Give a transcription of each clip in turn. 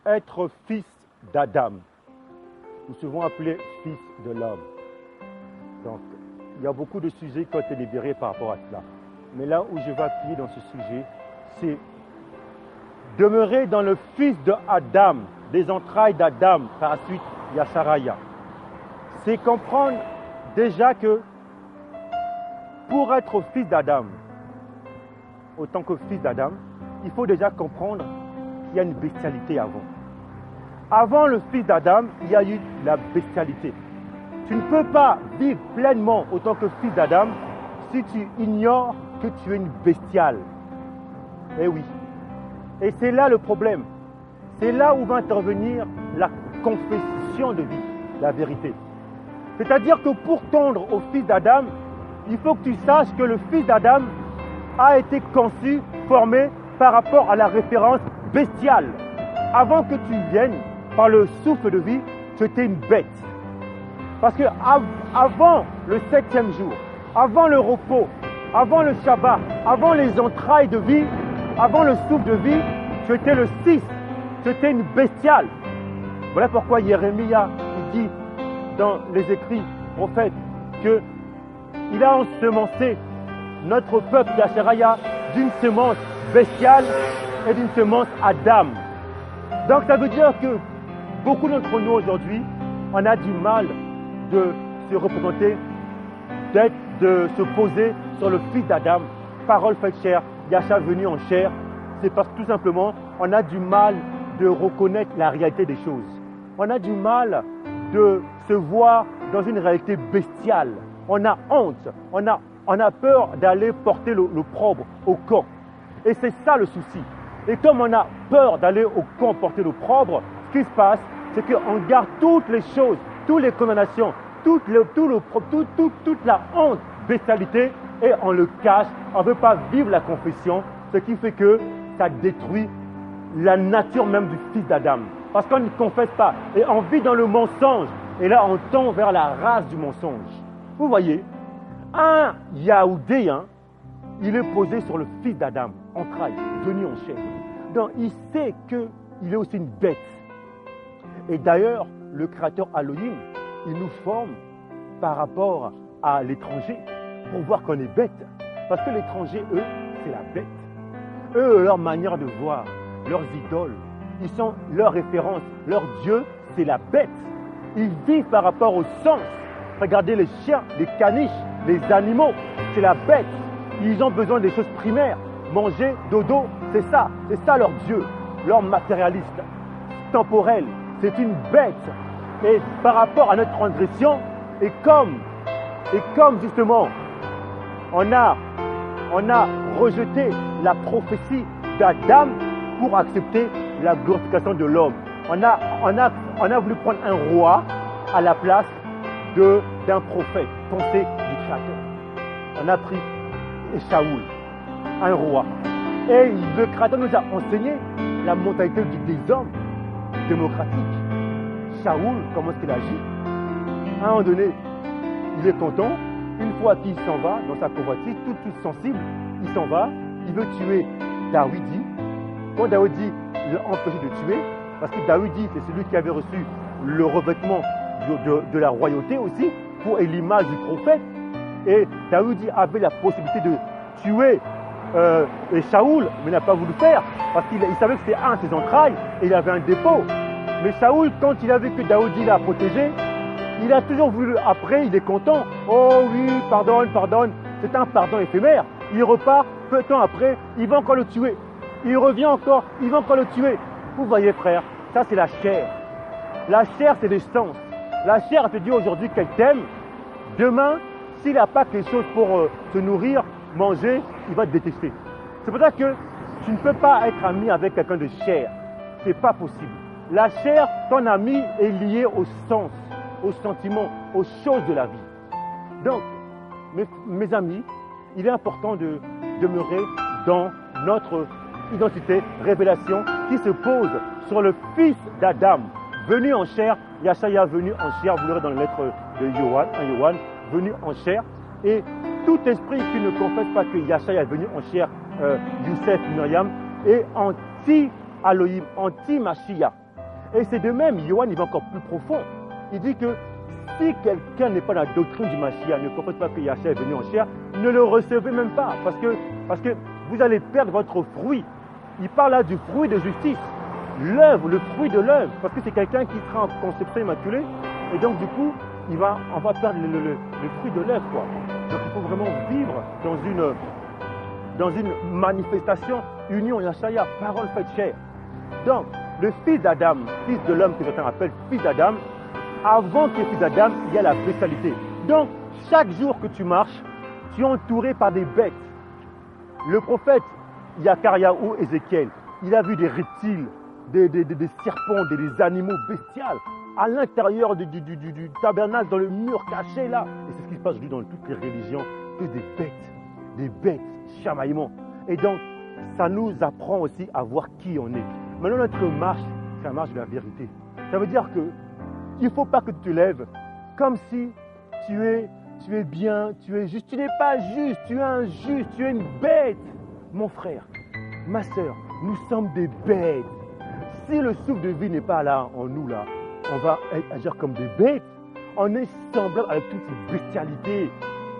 être fils d'Adam, ou souvent appelé fils de l'homme. Donc, il y a beaucoup de sujets qui ont été libérés par rapport à cela. Mais là où je vais appuyer dans ce sujet, c'est demeurer dans le fils de Adam, des entrailles d'Adam, par la suite Yasharaya. C'est comprendre déjà que pour être fils d'Adam, autant que fils d'Adam, il faut déjà comprendre qu'il y a une bestialité avant. Avant le fils d'Adam, il y a eu la bestialité. Tu ne peux pas vivre pleinement autant que fils d'Adam si tu ignores que tu es une bestiale. Eh oui. Et c'est là le problème. C'est là où va intervenir la confession de vie, la vérité. C'est-à-dire que pour tendre au fils d'Adam, il faut que tu saches que le fils d'Adam a été conçu, formé par rapport à la référence bestiale. Avant que tu viennes, par le souffle de vie, tu étais une bête. Parce que avant le 7e jour, avant le repos, avant le Shabbat, avant les entrailles de vie, avant le souffle de vie, tu étais le 6, tu étais une bestiale. Voilà pourquoi Jérémia dit dans les écrits prophètes qu'il a ensemencé notre peuple Yasharaya d'une semence bestiale et d'une semence Adam. Donc ça veut dire que beaucoup d'entre nous aujourd'hui, on a du mal de se représenter, de se poser sur le fils d'Adam, parole faite chair, Yahshua venu en chair. C'est parce que tout simplement, on a du mal de reconnaître la réalité des choses. On a du mal de se voir dans une réalité bestiale. On a honte, on a peur d'aller porter l'opprobre au camp. Et c'est ça le souci. Et comme on a peur d'aller au camp porter l'opprobre, ce qui se passe, c'est qu'on garde toutes les choses, toutes les condamnations, toute la honte, bestialité, et on le cache, on ne veut pas vivre la confession, ce qui fait que ça détruit la nature même du fils d'Adam. Parce qu'on ne confesse pas, et on vit dans le mensonge, et là on tend vers la race du mensonge. Vous voyez, un Yaoudéen, il est posé sur le fils d'Adam, entraille, venu en chair. Donc il sait qu'il est aussi une bête. Et d'ailleurs, le créateur Elohim, il nous forme par rapport à l'étranger pour voir qu'on est bête. Parce que l'étranger, eux, c'est la bête. Eux, leur manière de voir, leurs idoles, ils sont leurs références. Leur Dieu, c'est la bête. Ils vivent par rapport au sens. Regardez les chiens, les caniches, les animaux, c'est la bête. Ils ont besoin des choses primaires. Manger, dodo, c'est ça leur Dieu, leur matérialiste, temporel. C'est une bête. Et par rapport à notre transgression, et comme justement, on a rejeté la prophétie d'Adam pour accepter la glorification de l'homme. On a voulu prendre un roi à la place d'un prophète, pensée du Créateur. On a pris Shaoul, un roi. Et le Créateur nous a enseigné la mentalité des hommes démocratiques. Shaoul, comment est-ce qu'il agit? À un moment donné, il est content. Une fois qu'il s'en va dans sa convoitise, tout sensible, il s'en va. Il veut tuer Daoudi. Quand Daoudi l'a empêché de tuer, parce que Daoudi, c'est celui qui avait reçu le revêtement de la royauté aussi, pour l'image du prophète. Et Daoudi avait la possibilité de tuer Shaoul, mais n'a pas voulu faire, parce qu'il savait que c'était un de ses entrailles, et il avait un dépôt. Mais Shaoul, quand il a vu que Daoudi l'a protégé, il a toujours voulu, après, il est content. Oh oui, pardonne. C'est un pardon éphémère. Il repart, peu de temps après, il va encore le tuer. Il revient encore, il va encore le tuer. Vous voyez, frère, ça c'est la chair. La chair, c'est des sens. La chair, elle te dit aujourd'hui qu'elle t'aime. Demain, s'il n'a pas quelque chose pour se nourrir, manger, il va te détester. C'est pour ça que tu ne peux pas être ami avec quelqu'un de chair. Ce n'est pas possible. La chair, ton ami, est lié au sens, aux sentiments, aux choses de la vie. Donc, mes amis, il est important de demeurer dans notre identité, révélation, qui se pose sur le Fils d'Adam, venu en chair. Yahshua venu en chair, vous l'aurez dans la lettre de Yohan, 1 Yohan, venu en chair. Et tout esprit qui ne confesse pas que Yahshua est venu en chair, Youssef, Myriam, est anti-Elohim, anti-Mashiach. Et c'est de même, Yohan, il va encore plus profond. Il dit que si quelqu'un n'est pas dans la doctrine du Mashiach, ne comprend pas que Yahshua est venu en chair, ne le recevez même pas, parce que vous allez perdre votre fruit. Il parle là du fruit de justice, l'œuvre, le fruit de l'œuvre, parce que c'est quelqu'un qui sera en conception immaculée, et donc du coup, on va perdre le fruit de l'œuvre, quoi. Donc il faut vraiment vivre dans une manifestation, union Yahshua, parole faite chair. Donc, le fils d'Adam, fils de l'homme que certains appellent fils d'Adam, avant qu'il y ait fils d'Adam, il y a la bestialité. Donc, chaque jour que tu marches, tu es entouré par des bêtes. Le prophète Yachariaou Ézéchiel, il a vu des reptiles, des serpents, des animaux bestials à l'intérieur du tabernacle, dans le mur caché là. Et c'est ce qui se passe aujourd'hui dans toutes les religions, que des bêtes, chamaillements. Et donc, ça nous apprend aussi à voir qui on est. Maintenant, notre marche, c'est la marche de la vérité. Ça veut dire que il ne faut pas que tu te lèves comme si tu es bien, tu es juste. Tu n'es pas juste, tu es injuste, tu es une bête. Mon frère, ma soeur, nous sommes des bêtes. Si le souffle de vie n'est pas là, en nous, là, on va agir comme des bêtes. On est semblable avec toutes ces bestialités.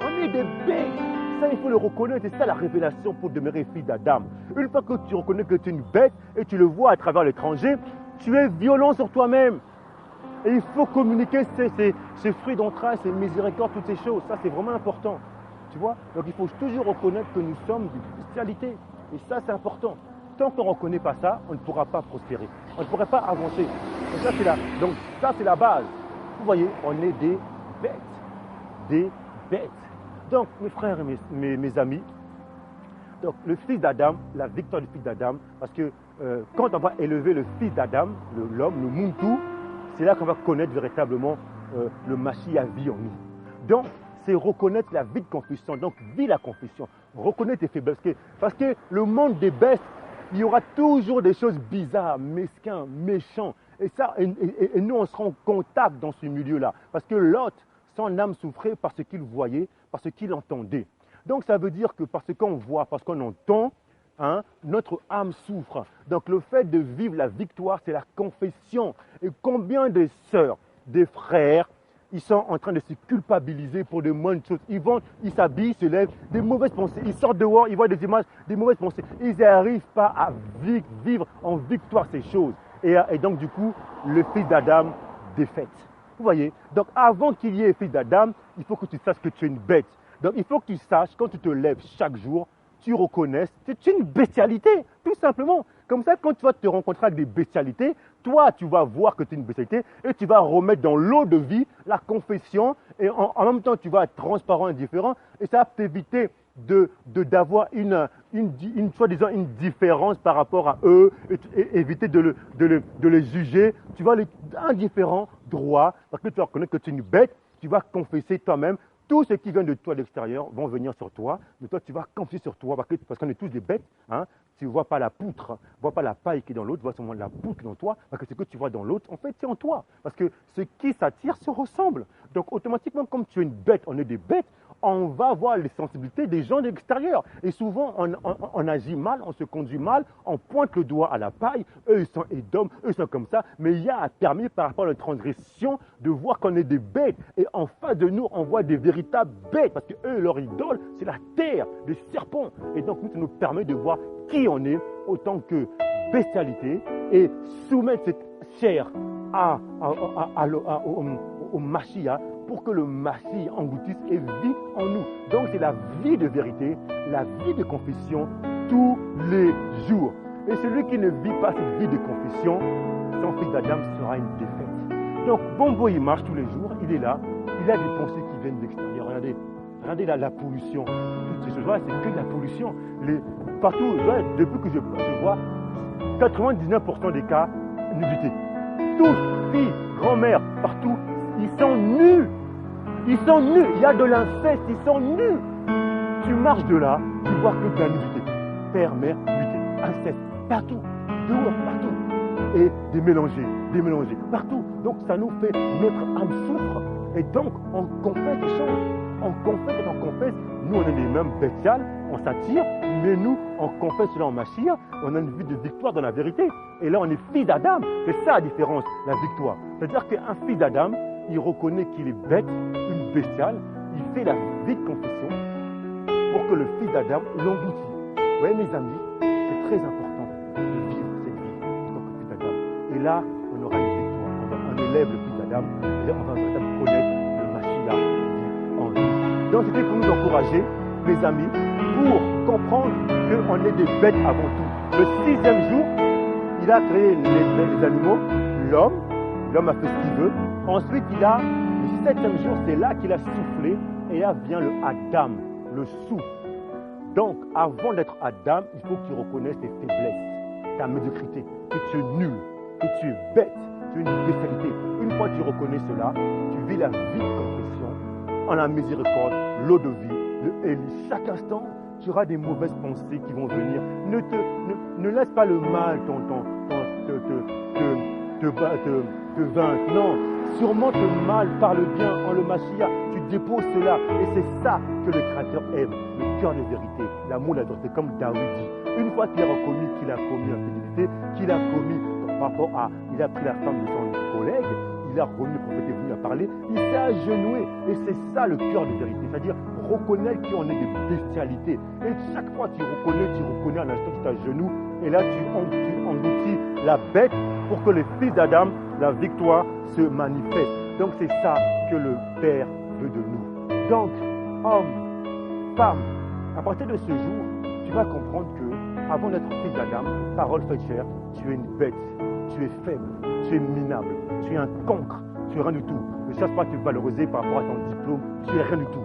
On est des bêtes. Ça, il faut le reconnaître. C'est ça la révélation pour demeurer fils d'Adam. Une fois que tu reconnais que tu es une bête et tu le vois à travers l'étranger, tu es violent sur toi-même. Et il faut communiquer ces fruits d'entrailles, ces miséricordes, toutes ces choses. Ça, c'est vraiment important. Tu vois? Donc, il faut toujours reconnaître que nous sommes des bestialités. Et ça, c'est important. Tant qu'on ne reconnaît pas ça, on ne pourra pas prospérer. On ne pourrait pas avancer. Donc, ça, c'est la base. Vous voyez, on est des bêtes. Des bêtes. Donc, mes frères et mes amis, donc, le fils d'Adam, la victoire du fils d'Adam, parce que quand on va élever le fils d'Adam, l'homme, le Muntu, c'est là qu'on va connaître véritablement le Mashiach vie en nous. Donc, c'est reconnaître la vie de confession. Donc, vis la confession. Reconnaître tes faiblesses. Parce que le monde des bestes, il y aura toujours des choses bizarres, mesquins, méchants. Et ça, et nous, on sera en contact dans ce milieu-là. Parce que Lot, son âme souffrait parce qu'il voyait, parce qu'il entendait. Donc, ça veut dire que parce qu'on voit, parce qu'on entend, notre âme souffre. Donc, le fait de vivre la victoire, c'est la confession. Et combien de sœurs, des frères, ils sont en train de se culpabiliser pour de moindres choses. Ils s'habillent, ils se lèvent, des mauvaises pensées. Ils sortent dehors, ils voient des images, des mauvaises pensées. Ils n'arrivent pas à vivre en victoire ces choses. Et donc, du coup, le fils d'Adam défaite. Vous voyez? Donc, avant qu'il y ait fils d'Adam, il faut que tu saches que tu es une bête. Donc, il faut que tu saches, quand tu te lèves chaque jour, tu reconnaisses que tu es une bestialité, tout simplement. Comme ça, quand tu vas te rencontrer avec des bestialités, toi, tu vas voir que tu es une bestialité et tu vas remettre dans l'eau de vie la confession et en même temps, tu vas être transparent et différent et ça va t'éviter d'avoir une soi-disant une différence par rapport à eux et éviter de les juger. Tu vas être indifférent, droit, parce que tu vas reconnaître que tu es une bête, tu vas confesser toi-même. Tout ce qui vient de toi, de l'extérieur, vont venir sur toi. Mais toi, tu vas confier sur toi parce qu'on est tous des bêtes. Tu ne vois pas la poutre, tu ne vois pas la paille qui est dans l'autre, tu vois seulement la poutre qui est dans toi. Parce que ce que tu vois dans l'autre, en fait, c'est en toi. Parce que ce qui s'attire se ressemble. Donc, automatiquement, comme tu es une bête, on est des bêtes, on va voir les sensibilités des gens de l'extérieur. Et souvent, on agit mal, on se conduit mal, on pointe le doigt à la paille. Eux, ils sont édomes, eux, ils sont comme ça. Mais il y a un permis par rapport à la transgression de voir qu'on est des bêtes. Et en face de nous, on voit des véritables bêtes. Parce que eux, leur idole, c'est la terre, des serpents. Et donc, nous, ça nous permet de voir qui on est autant que bestialité et soumettre cette chair au Mashiach pour que le Mashiach engloutisse et vit en nous. Donc c'est la vie de vérité, la vie de confession tous les jours. Et celui qui ne vit pas cette vie de confession, son fils d'Adam sera une défaite. Donc Bombo, il marche tous les jours, il est là, il a des pensées qui viennent de l'extérieur. Regardez la pollution. Toutes ces choses-là, c'est que de la pollution. Partout, depuis que je vois 99% des cas, nudité. Tous, filles, grand-mère, partout, ils sont nus. Ils sont nus. Il y a de l'inceste, ils sont nus. Tu marches de là, tu vois que de la nudité. Père, mère, nudité, inceste, partout, dehors, partout. Et des mélangés, partout. Donc ça nous fait, notre âme souffre. Et donc, on confesse des choses. On confesse, nous on est des mêmes bestiales, on s'attire, mais nous, on confesse cela en Mashiach, on a une vie de victoire dans la vérité. Et là, on est fils d'Adam. C'est ça la différence, la victoire. C'est-à-dire qu'un fils d'Adam, il reconnaît qu'il est bête, une bestiale, il fait la vite confession pour que le fils d'Adam l'engloutit. Vous voyez, mes amis, c'est très important de vivre cette vie en tant que fils d'Adam. Et là, on aura une victoire. On élève le fils d'Adam, et là, on va vraiment connaître le Mashiach en lui. Donc, c'était pour nous encourager, mes amis, pour comprendre qu'on est des bêtes avant tout. Le 6e jour, il a créé les animaux, l'homme a fait ce qu'il veut. Ensuite, le 7e jour, c'est là qu'il a soufflé, et là vient le Adam, le souffle. Donc, avant d'être Adam, il faut que tu reconnaisses tes faiblesses, ta médiocrité, que tu es nul, que tu es bête, tu es une bestialité. Une fois que tu reconnais cela, tu vis la vie de confession en la miséricorde, l'eau de vie, le Élie. Chaque instant, tu auras des mauvaises pensées qui vont venir. Ne laisse pas le mal te vaincre. Non, surmonte le mal par le bien en le Mashiach. Tu déposes cela. Et c'est ça que le Créateur aime. Le cœur de vérité, l'amour, la vérité, comme David dit. Une fois qu'il a reconnu qu'il a commis l'infidélité, qu'il a commis par rapport à, il a pris la femme de son collègue, il a reconnu, le prophète est venu à parler, il s'est agenoué. Et c'est ça le cœur de vérité. C'est-à-dire reconnaître qu'on est des bestialités. Et chaque fois tu reconnais un instant, tu t'agenouilles. Et là, tu engloutis la bête pour que le fils d'Adam, la victoire, se manifeste. Donc c'est ça que le Père veut de nous. Donc, homme, femme, à partir de ce jour, tu vas comprendre que avant d'être fils d'Adam, parole faite chair, tu es une bête, tu es faible, tu es minable, tu es un cancre, tu es rien du tout. Ne cherche pas à te valoriser par rapport à ton diplôme, tu es rien du tout.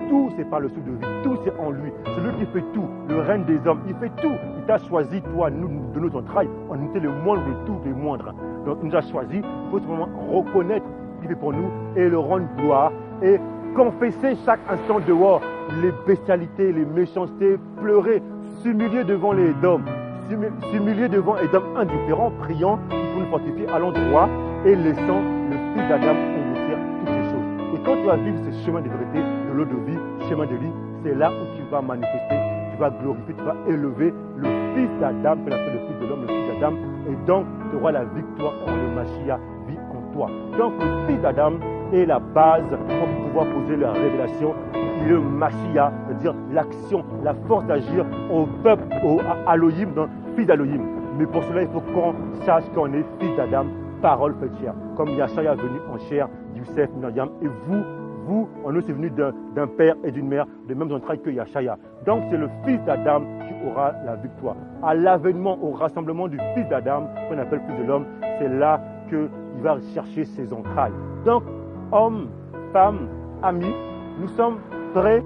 Tout, c'est par le souffle de vie, tout, c'est en lui. C'est lui qui fait tout, le règne des hommes, il fait tout. Il t'a choisi, toi, nous, de nos entrailles, on était le moindre de tous les moindres. Donc, il nous a choisi, il faut simplement reconnaître ce qu'il fait pour nous et le rendre gloire et confesser chaque instant dehors les bestialités, les méchancetés, pleurer, s'humilier devant les hommes, s'humilier devant les hommes indifférents, priant, il faut nous fortifier à l'endroit et laissant le fils d'Adam engloutir toutes ces choses. Et quand tu vas vivre ce chemin de vérité, de l'eau de vie, chemin de vie, c'est là où tu vas manifester, tu vas glorifier, tu vas élever le fils d'Adam, qu'on appelle le fils de l'homme, le fils d'Adam, et donc tu auras la victoire quand le Mashiach vit en toi. Donc le fils d'Adam est la base pour pouvoir poser la révélation. Il est le Mashiach, c'est-à-dire l'action, la force d'agir au peuple, à Elohim, donc fils d'Elohim. Mais pour cela, il faut qu'on sache qu'on est fils d'Adam, parole faite chair. Comme Yahshua est venu en chair, Youssef, Myriam, et vous, on est venu d'un père et d'une mère, de même entrailles que Yahshua. Donc c'est le fils d'Adam qui aura la victoire. À l'avènement, au rassemblement du fils d'Adam, qu'on appelle fils de l'homme, c'est là qu'il va chercher ses entrailles. Donc, hommes, femmes, amis, nous sommes prêts